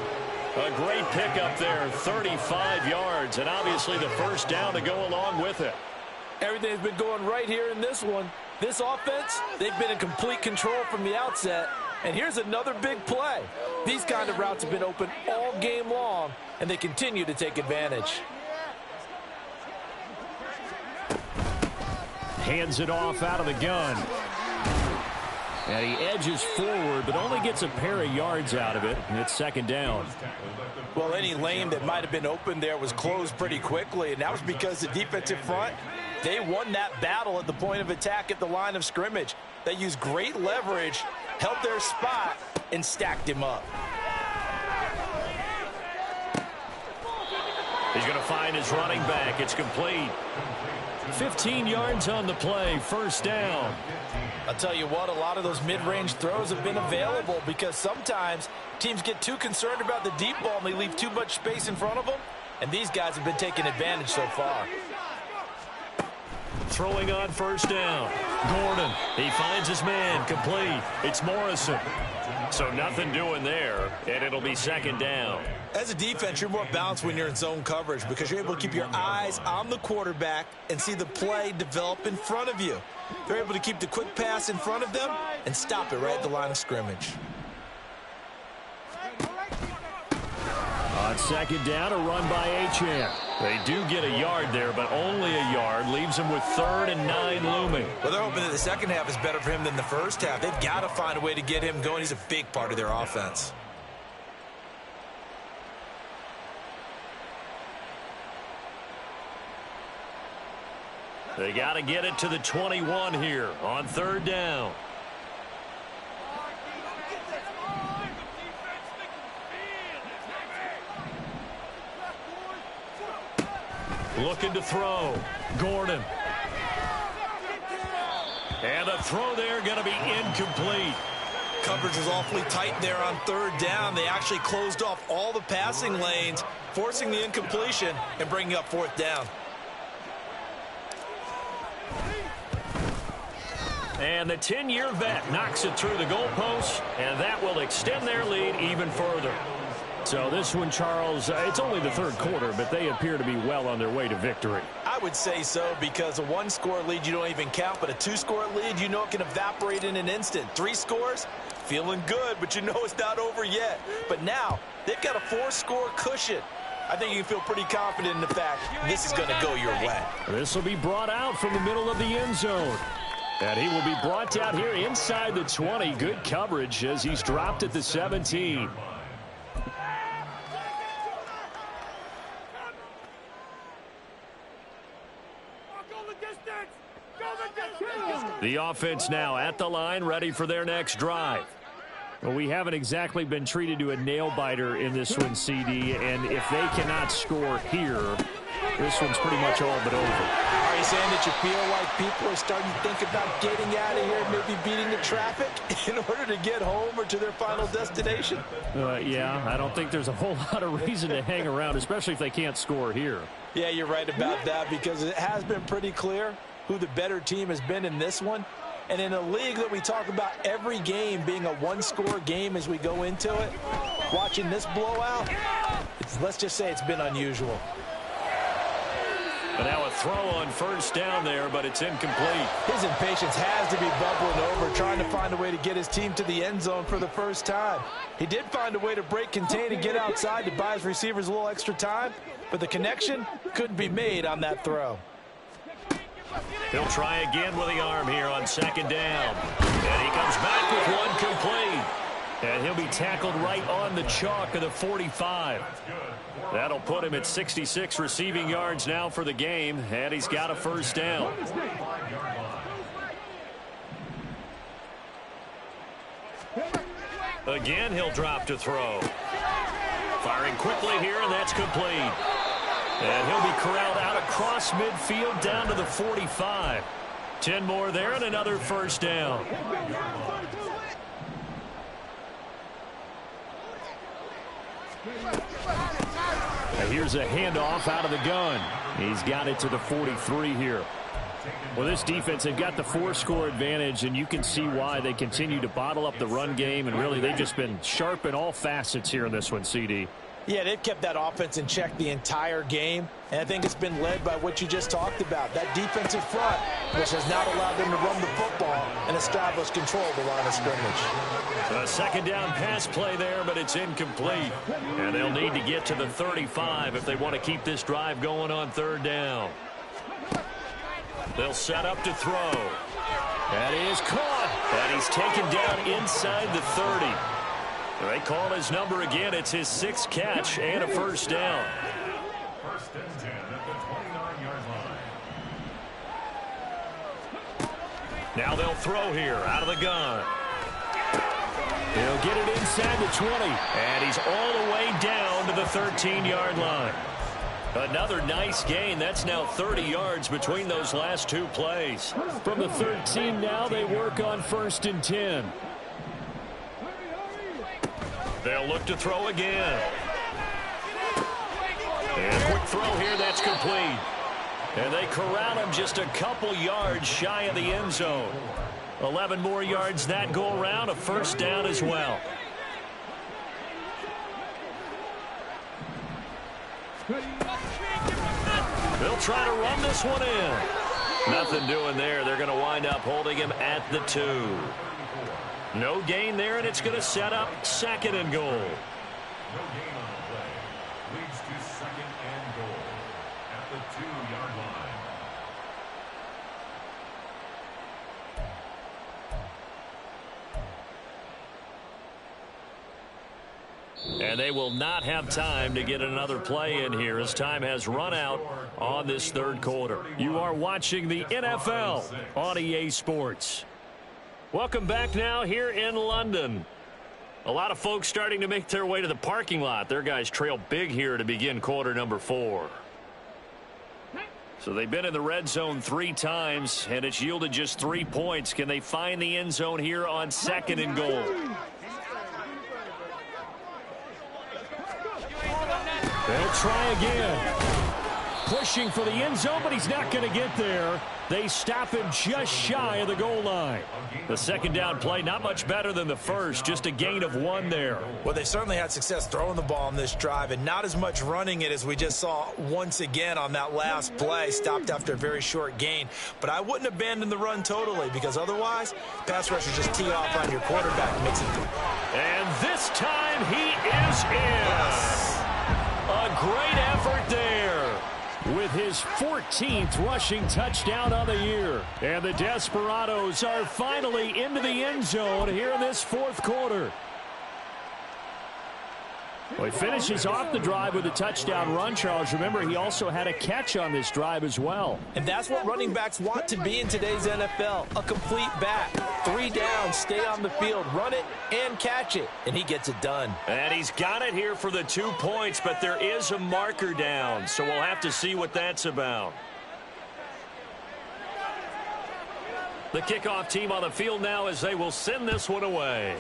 A great pickup there, 35 yards, and obviously the first down to go along with it. Everything's been going right here in this one. This offense, they've been in complete control from the outset. And here's another big play. These kind of routes have been open all game long, and they continue to take advantage. Hands it off out of the gun. And he edges forward, but only gets a pair of yards out of it. And it's 2nd down. Well, any lane that might have been open there was closed pretty quickly, and that was because the defensive front, they won that battle at the point of attack at the line of scrimmage. They used great leverage, held their spot, and stacked him up. He's going to find his running back. It's complete. 15 yards on the play, first down. I'll tell you what, a lot of those mid-range throws have been available because sometimes teams get too concerned about the deep ball and they leave too much space in front of them, and these guys have been taking advantage so far. Throwing on first down. Gordon, he finds his man, complete. It's Morrison. So nothing doing there, and it'll be 2nd down. As a defense, you're more balanced when you're in zone coverage because you're able to keep your eyes on the quarterback and see the play develop in front of you. They're able to keep the quick pass in front of them and stop it right at the line of scrimmage. On 2nd down, a run by Achane. They do get a yard there, but only a yard. Leaves him with 3rd and 9 looming. Well, they're hoping that the second half is better for him than the first half. They've got to find a way to get him going. He's a big part of their offense. They got to get it to the 21 here on 3rd down. Looking to throw. Gordon. And the throw there going to be incomplete. Coverage was awfully tight there on 3rd down. They actually closed off all the passing lanes, forcing the incompletion and bringing up 4th down. And the 10-year vet knocks it through the goalpost, and that will extend their lead even further. So this one, Charles, it's only the 3rd quarter, but they appear to be well on their way to victory. I would say so because a 1-score lead you don't even count, but a 2-score lead you know it can evaporate in an instant. 3 scores, feeling good, but you know it's not over yet. But now they've got a 4-score cushion. I think you can feel pretty confident in the fact this is going to go your way. This will be brought out from the middle of the end zone. And he will be brought down here inside the 20. Good coverage as he's dropped at the 17. The offense now at the line, ready for their next drive. Well, we haven't exactly been treated to a nail-biter in this one, CD, and if they cannot score here, this one's pretty much all but over. Are you saying that you feel like people are starting to think about getting out of here, maybe beating the traffic in order to get home or to their final destination? Yeah, I don't think there's a whole lot of reason to hang around, especially if they can't score here. Yeah, you're right about that because it has been pretty clear who the better team has been in this one. And in a league that we talk about every game being a 1-score game as we go into it, watching this blowout, let's just say it's been unusual. And now a throw on first down there, but it's incomplete. His impatience has to be bubbling over, trying to find a way to get his team to the end zone for the first time. He did find a way to break contain and get outside to buy his receivers a little extra time, but the connection couldn't be made on that throw. He'll try again with the arm here on second down. And he comes back with one complete. And he'll be tackled right on the chalk of the 45. That'll put him at 66 receiving yards now for the game, and he's got a first down. Again, he'll drop to throw. Firing quickly here, and that's complete. And he'll be corralled out across midfield down to the 45. 10 more there and another first down. Now here's a handoff out of the gun. He's got it to the 43 here. Well, this defense, they've got the 4-score advantage, and you can see why they continue to bottle up the run game, and really they've just been sharp in all facets here in this one, CD. Yeah, they've kept that offense in check the entire game, and I think it's been led by what you just talked about, that defensive front, which has not allowed them to run the football and establish control of the line of scrimmage. A second down pass play there, but it's incomplete. And they'll need to get to the 35 if they want to keep this drive going on third down. They'll set up to throw. That is caught. And he's taken down inside the 30. They call his number again. It's his 6th catch and a first down. First and 10 at the 29-yard line. Now they'll throw here out of the gun. He'll get it inside the 20. And he's all the way down to the 13-yard line. Another nice gain. That's now 30 yards between those last two plays. From the 13 now, they work on first and 10. They'll look to throw again. And a quick throw here, that's complete. And they corral him just a couple yards shy of the end zone. 11 more yards that go around, a first down as well. They'll try to run this one in. Nothing doing there. They're going to wind up holding him at the 2. No gain there, and it's going to set up second and goal. No gain on the play. Leads to second and goal at the 2-yard line. And they will not have time to get another play in here as time has run out on this third quarter. You are watching the NFL on EA Sports. Welcome back now here in London. A lot of folks starting to make their way to the parking lot. Their guys trail big here to begin quarter number 4. So they've been in the red zone 3 times, and it's yielded just 3 points. Can they find the end zone here on second and goal? They'll try again. Pushing for the end zone, but he's not going to get there. They stop him just shy of the goal line. The second down play, not much better than the first, just a gain of 1 there. Well, they certainly had success throwing the ball on this drive, and not as much running it as we just saw once again on that last play, stopped after a very short gain. But I wouldn't abandon the run totally, because otherwise, pass rushers just tee off on your quarterback and makes it through. And this time he is in. A great effort there. With his 14th rushing touchdown on the year. And the Desperados are finally into the end zone here in this fourth quarter. Well, he finishes off the drive with a touchdown run, Charles. Remember, he also had a catch on this drive as well. And that's what running backs want to be in today's NFL, a complete back. 3 downs, stay on the field, run it, and catch it. And he gets it done. And he's got it here for the 2 points, but there is a marker down, so we'll have to see what that's about. The kickoff team on the field now as they will send this one away.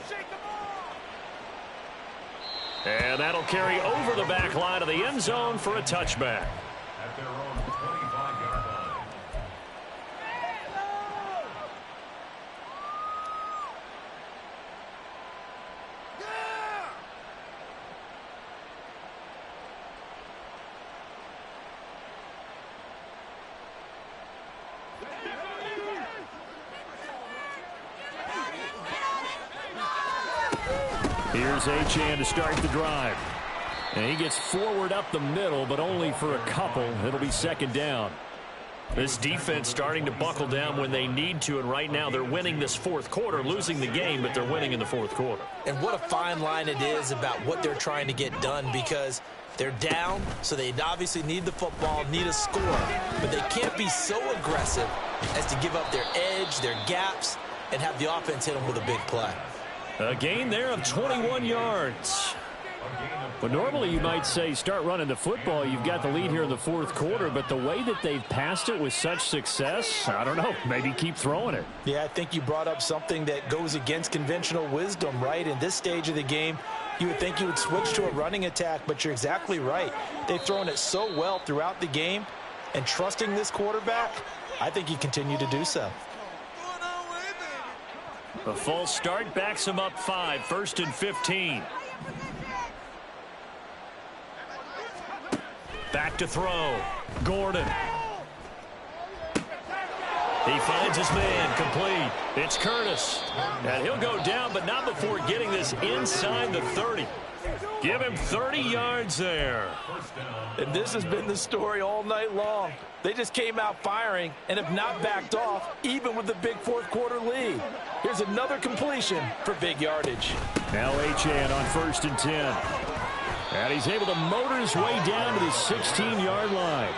And that'll carry over the back line of the end zone for a touchback. At their own 25-yard line. Here's Achane to start the drive. And he gets forward up the middle, but only for a couple. It'll be second down. This defense starting to buckle down when they need to, and right now they're winning this fourth quarter, losing the game, but they're winning in the fourth quarter. And what a fine line it is about what they're trying to get done, because they're down, so they obviously need the football, need a score, but they can't be so aggressive as to give up their edge, their gaps, and have the offense hit them with a big play. A gain there of 21 yards. But normally you might say start running the football. You've got the lead here in the fourth quarter, but the way that they've passed it with such success, I don't know, maybe keep throwing it. Yeah, I think you brought up something that goes against conventional wisdom, right? In this stage of the game, you would think you would switch to a running attack, but you're exactly right. They've thrown it so well throughout the game, and trusting this quarterback, I think you continue to do so. A false start backs him up 5, 1st and 15. Back to throw. Gordon. He finds his man, complete. It's Curtis. And he'll go down, but not before getting this inside the 30. Give him 30 yards there. And this has been the story all night long. They just came out firing and have not backed off, even with the big fourth quarter lead. Here's another completion for big yardage. Now Achane on 1st and 10. And he's able to motor his way down to the 16-yard line.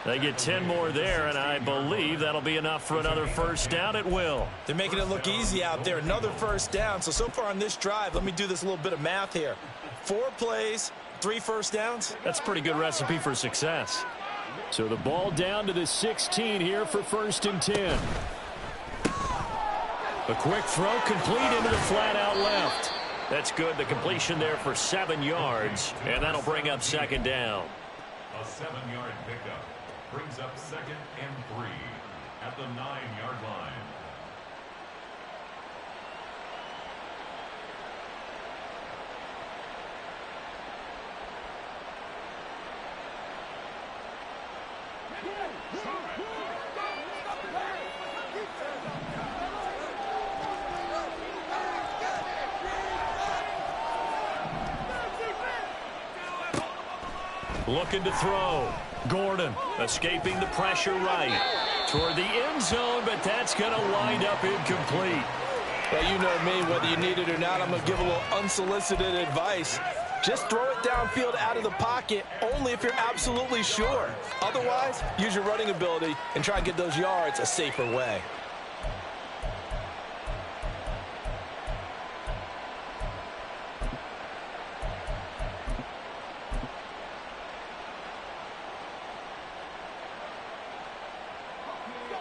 They get 10 more there, and I believe that'll be enough for another first down. It will. They're making it look easy out there. Another first down. So far on this drive, let me do this little bit of math here. 4 plays, 3 first downs. That's a pretty good recipe for success. So the ball down to the 16 here for 1st and 10. A quick throw complete into the flat out left. That's good. The completion there for 7 yards, and that'll bring up second down. A 7-yard pickup brings up 2nd and 3 at the 9-yard line. Looking to throw. Gordon escaping the pressure right toward the end zone, but that's going to wind up incomplete. Well, you know me, whether you need it or not, I'm going to give a little unsolicited advice. Just throw it downfield out of the pocket only if you're absolutely sure. Otherwise, use your running ability and try and get those yards a safer way.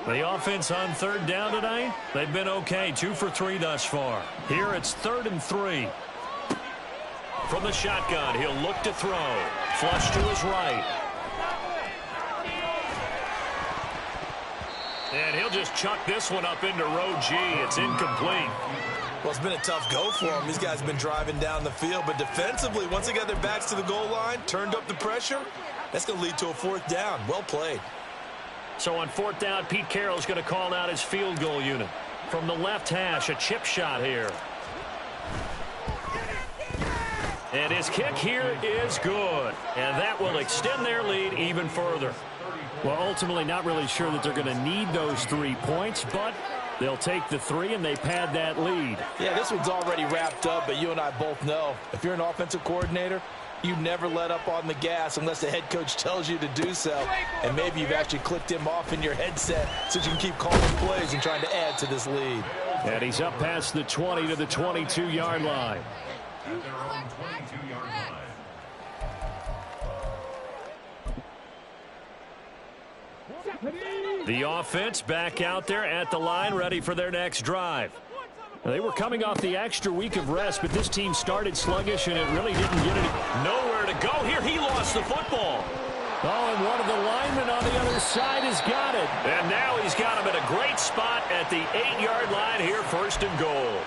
The offense on 3rd down tonight, they've been okay. 2 for 3 thus far. Here it's 3rd and 3. From the shotgun, he'll look to throw. Flush to his right. And he'll just chuck this one up into row G. It's incomplete. Well, it's been a tough go for them. These guys have been driving down the field, but defensively, once they got their backs to the goal line, turned up the pressure, that's going to lead to a 4th down. Well played. So on 4th down, Pete Carroll's going to call out his field goal unit. From the left hash, a chip shot here. And his kick here is good. And that will extend their lead even further. Well, ultimately not really sure that they're going to need those 3 points, but they'll take the 3 and they pad that lead. Yeah, this one's already wrapped up, but you and I both know if you're an offensive coordinator, you never let up on the gas unless the head coach tells you to do so. And maybe you've actually clicked him off in your headset so you can keep calling plays and trying to add to this lead. And he's up past the 20 to the 22-yard line. At their own 22-yard line. The offense back out there at the line, ready for their next drive. They were coming off the extra week of rest, but this team started sluggish, and it really didn't get nowhere to go. Here, he lost the football. Oh, and one of the linemen on the other side has got it. And now he's got him at a great spot at the 8-yard line here, 1st and goal.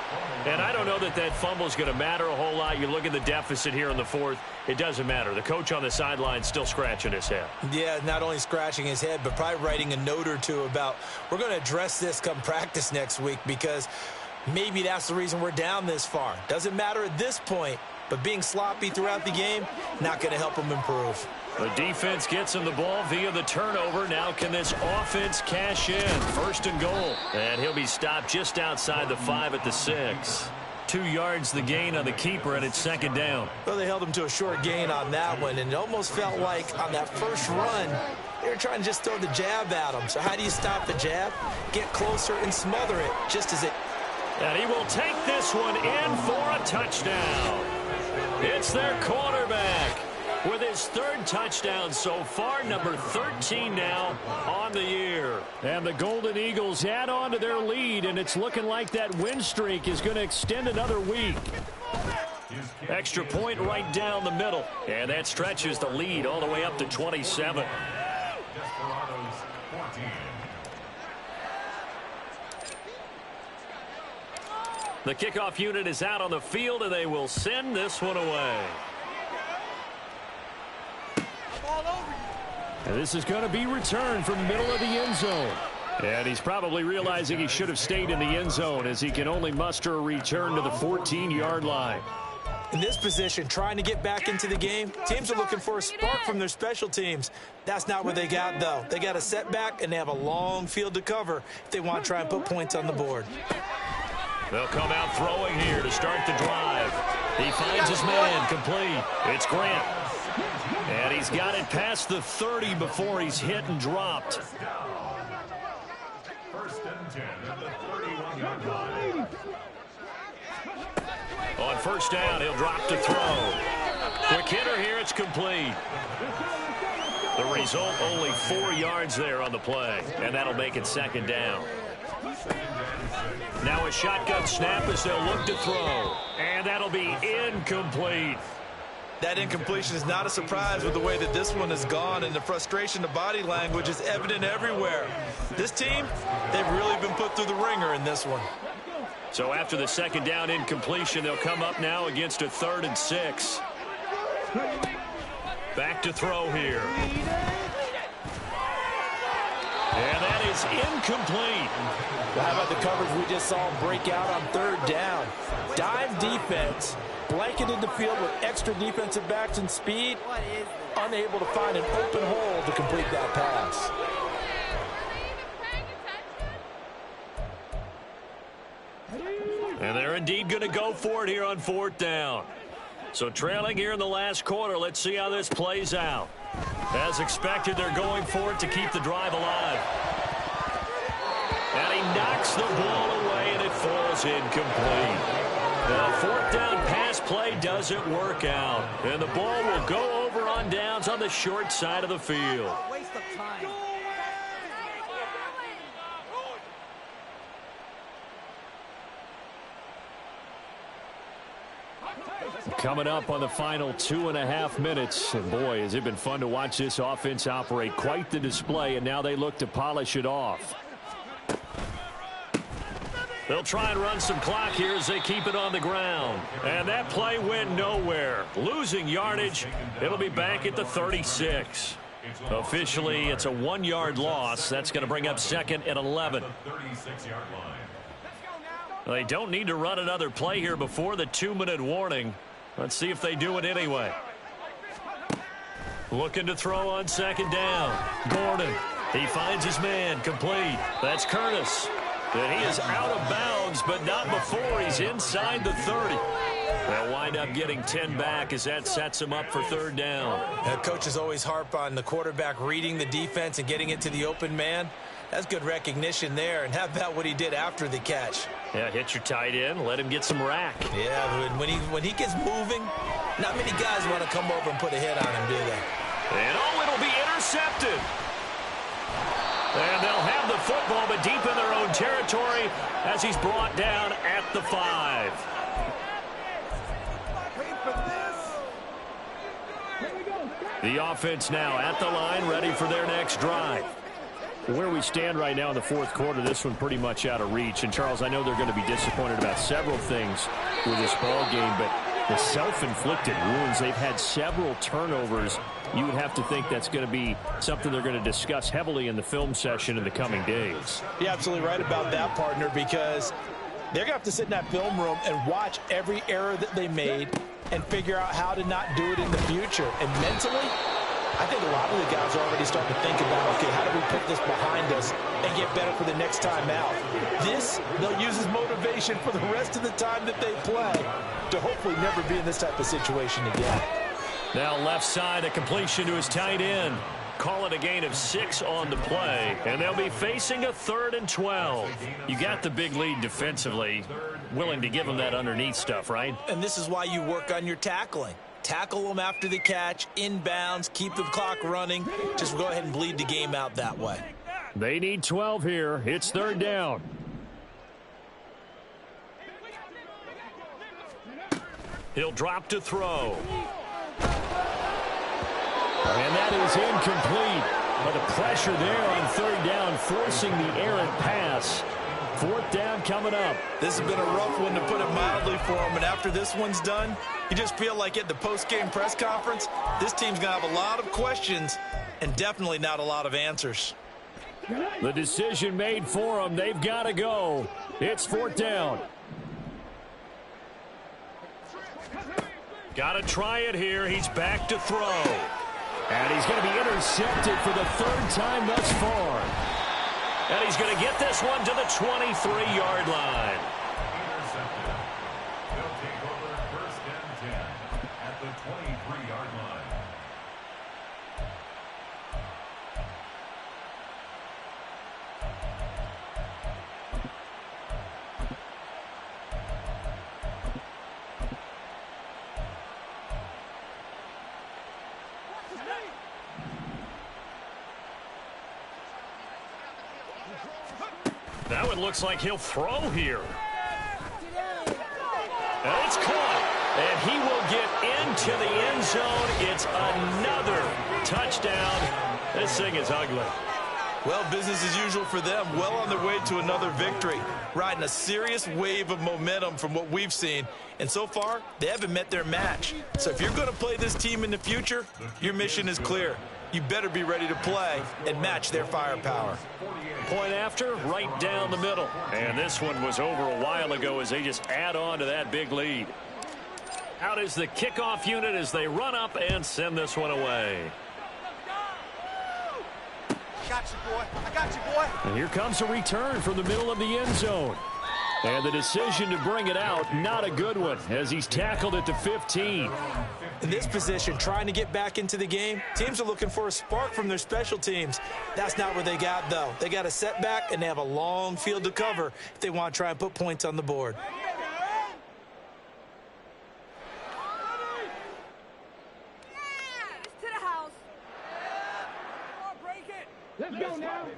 And I don't know that that fumble is going to matter a whole lot. You look at the deficit here in the 4th, it doesn't matter. The coach on the sideline still scratching his head. Yeah, not only scratching his head, but probably writing a note or two about we're going to address this come practice next week, because Maybe that's the reason we're down this far. Doesn't matter at this point, but being sloppy throughout the game, not going to help them improve. The defense gets him the ball via the turnover. Now can this offense cash in? 1st and goal. And he'll be stopped just outside the 5 at the 6. 2 yards the gain on the keeper, and it's 2nd down. Well, they held him to a short gain on that one, and it almost felt like on that first run, they were trying to just throw the jab at him. So how do you stop the jab? Get closer and smother it, just as it... And he will take this one in for a touchdown. It's their quarterback with his 3rd touchdown so far, number 13 now on the year. And the Golden Eagles add on to their lead, and it's looking like that win streak is going to extend another week. Extra point right down the middle, and that stretches the lead all the way up to 27. The kickoff unit is out on the field, and they will send this one away. And this is going to be returned from the middle of the end zone. And he's probably realizing he should have stayed in the end zone as he can only muster a return to the 14-yard line. In this position, trying to get back into the game, teams are looking for a spark from their special teams. That's not what they got, though. They got a setback, and they have a long field to cover if they want to try and put points on the board. They'll come out throwing here to start the drive. He finds his man complete. It's Grant. And he's got it past the 30 before he's hit and dropped. 1st and 10 at the 31-yard line. On 1st down, he'll drop to throw. Quick hitter here, it's complete. The result, only 4 yards there on the play, and that'll make it 2nd down. Now a shotgun snap as they'll look to throw. And that'll be incomplete. That incompletion is not a surprise with the way that this one has gone, and the frustration, the body language is evident everywhere. This team, they've really been put through the ringer in this one. So after the 2nd down incompletion, they'll come up now against a 3rd and 6. Back to throw here. And that is incomplete. Well, how about the coverage we just saw him break out on 3rd down? Dime defense, blanketed the field with extra defensive backs and speed, unable to find an open hole to complete that pass. And they're indeed going to go for it here on 4th down. So trailing here in the last quarter, let's see how this plays out. As expected, they're going for it to keep the drive alive. And he knocks the ball away, and it falls incomplete. The 4th down pass play doesn't work out. And the ball will go over on downs on the short side of the field. Waste of time. Coming up on the final 2.5 minutes. And boy, has it been fun to watch this offense operate. Quite the display, and now they look to polish it off. They'll try and run some clock here as they keep it on the ground. And that play went nowhere. Losing yardage. It'll be back at the 36. Officially, it's a 1-yard loss. That's going to bring up 2nd and 11. They don't need to run another play here before the 2-minute warning. Let's see if they do it anyway. Looking to throw on 2nd down. Gordon. He finds his man complete. That's Curtis. And he is out of bounds, but not before he's inside the 30. They'll wind up getting 10 back as that sets him up for 3rd down. Coaches always harp on the quarterback reading the defense and getting it to the open man. That's good recognition there. And how about what he did after the catch? Yeah, hit your tight end, let him get some rack. Yeah, when he gets moving, not many guys want to come over and put a hit on him, do they? And it'll be intercepted. And they'll have the football, but deep in their own territory as he's brought down at the 5. The offense now at the line, ready for their next drive. Where we stand right now in the 4th quarter, this one pretty much out of reach. And, Charles, I know they're going to be disappointed about several things with this ball game, but the self-inflicted wounds, they've had several turnovers. You would have to think that's going to be something they're going to discuss heavily in the film session in the coming days. You're absolutely right about that, partner, because They're going to have to sit in that film room and watch every error that they made and figure out how to not do it in the future. And mentally, I think a lot of the guys are already starting to think about, okay, how do we put this behind us and get better for the next time out? This, they'll use as motivation for the rest of the time that they play to hopefully never be in this type of situation again. Now left side, a completion to his tight end. Call it a gain of 6 on the play, and they'll be facing a 3rd and 12. You got the big lead defensively. Willing to give them that underneath stuff, right? And this is why you work on your tackling. Tackle them after the catch, inbounds, keep the clock running. Just go ahead and bleed the game out that way. They need 12 here. It's 3rd down. He'll drop to throw. And that is incomplete. But the pressure there on 3rd down, forcing the errant pass. 4th down coming up. This has been a rough one, to put it mildly, for him. And after this one's done, you just feel like at the post-game press conference, this team's going to have a lot of questions and definitely not a lot of answers. The decision made for them. They've got to go. It's 4th down. Got to try it here. He's back to throw. And he's going to be intercepted for the 3rd time thus far. And he's going to get this one to the 23-yard line. Intercepted. They'll take over 1st and 10 at the 23-yard line. Now it looks like he'll throw here. And it's caught. And he will get into the end zone. It's another touchdown. This thing is ugly. Well, business as usual for them. Well on their way to another victory. Riding a serious wave of momentum from what we've seen. And so far, they haven't met their match. So if you're going to play this team in the future, your mission is clear. You better be ready to play and match their firepower. Point after, right down the middle. And this one was over a while ago as they just add on to that big lead. Out is the kickoff unit as they run up and send this one away. I got you, boy. I got you, boy. And here comes a return from the middle of the end zone. And the decision to bring it out, not a good one, as he's tackled at the 15. In this position, trying to get back into the game, teams are looking for a spark from their special teams. That's not what they got, though. They got a setback, and they have a long field to cover if they want to try and put points on the board.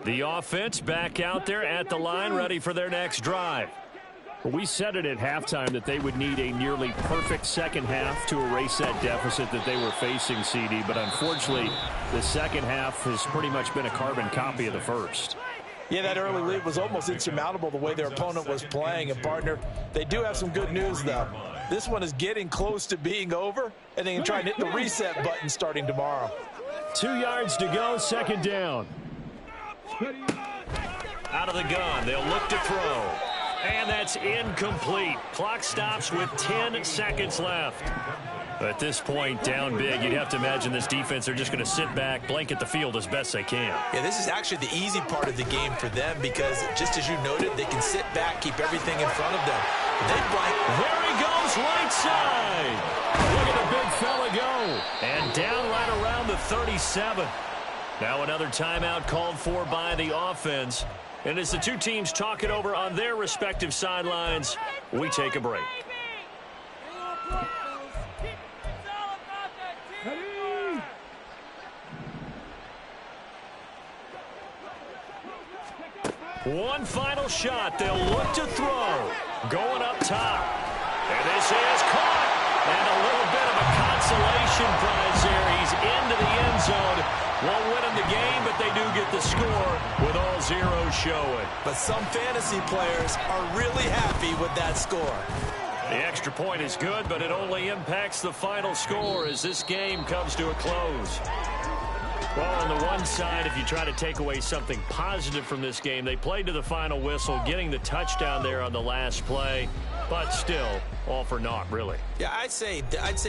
The offense back out there at the line, ready for their next drive. We said it at halftime that they would need a nearly perfect second half to erase that deficit that they were facing, CD. But unfortunately, the second half has pretty much been a carbon copy of the first. Yeah, that early lead was almost insurmountable the way their opponent was playing. And, partner, they do have some good news, though. This one is getting close to being over, and they can try and hit the reset button starting tomorrow. 2 yards to go, 2nd down. Out of the gun, they'll look to throw. And that's incomplete. Clock stops with 10 seconds left. At this point, down big, you'd have to imagine this defense are just going to sit back, blanket the field as best they can. Yeah, this is actually the easy part of the game for them because, just as you noted, they can sit back, keep everything in front of them. They blank. There he goes, right side. Look at the big fella go. And down right around the 37. Now another timeout called for by the offense. And as the two teams talk it over on their respective sidelines, we take a break. One final shot. They'll look to throw. Going up top. And this is caught. And a little bit of a consolation prize there. He's into the end zone. Won't win him the game, but they do get the score with all zeros showing. But some fantasy players are really happy with that score. The extra point is good, but it only impacts the final score as this game comes to a close. Well, on the one side, if you try to take away something positive from this game, they played to the final whistle, getting the touchdown there on the last play, but still, all for naught, really. Yeah, I'd say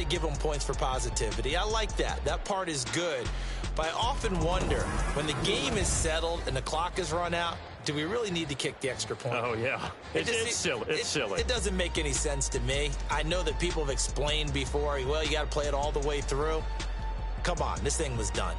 give them points for positivity. I like that. That part is good. But I often wonder, when the game is settled and the clock is run out, do we really need to kick the extra point? Oh, yeah. It's silly. It's silly. It doesn't make any sense to me. I know that people have explained before, well, you got to play it all the way through. Come on, this thing was done.